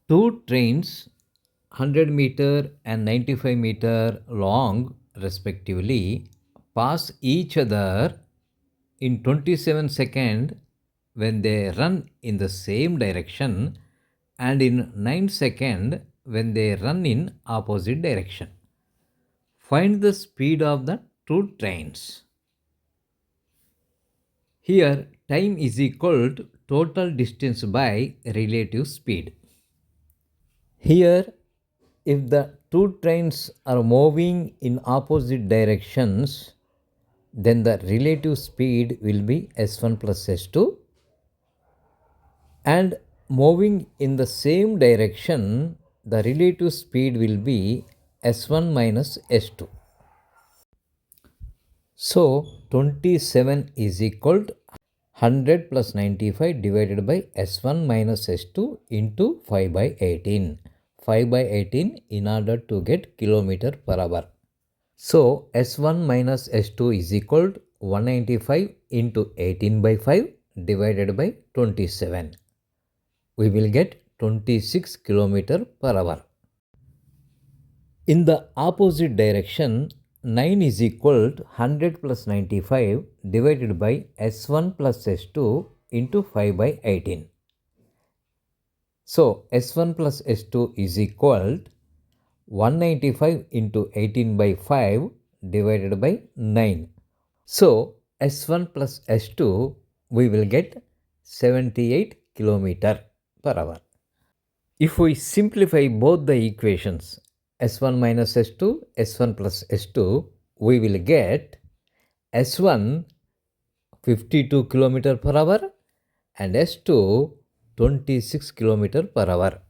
Two trains, 100-meter and 95-meter long respectively, pass each other in 27 seconds when they run in the same direction and in 9 seconds when they run in opposite direction. Find the speed of the two trains. Here, time is equal to total distance by relative speed. Here, if the two trains are moving in opposite directions, then the relative speed will be s1 plus s2, and moving in the same direction, the relative speed will be s1 minus s2. So 27 is equal to 100 plus 95 divided by s1 minus s2 into 5 by 18. 5 by 18 in order to get kilometer per hour. So s1 minus s2 is equal to 195 into 18 by 5 divided by 27. We will get 26 kilometer per hour. In the opposite direction, 9 is equal to 100 plus 95 divided by s1 plus s2 into 5 by 18. So s1 plus s2 is equal to 195 into 18 by 5 divided by 9. So s1 plus s2 we will get 78 kilometer per hour. If we simplify both the equations s1 minus s2, s1 plus s2, we will get s1 52 km per hour and s2 26 km per hour.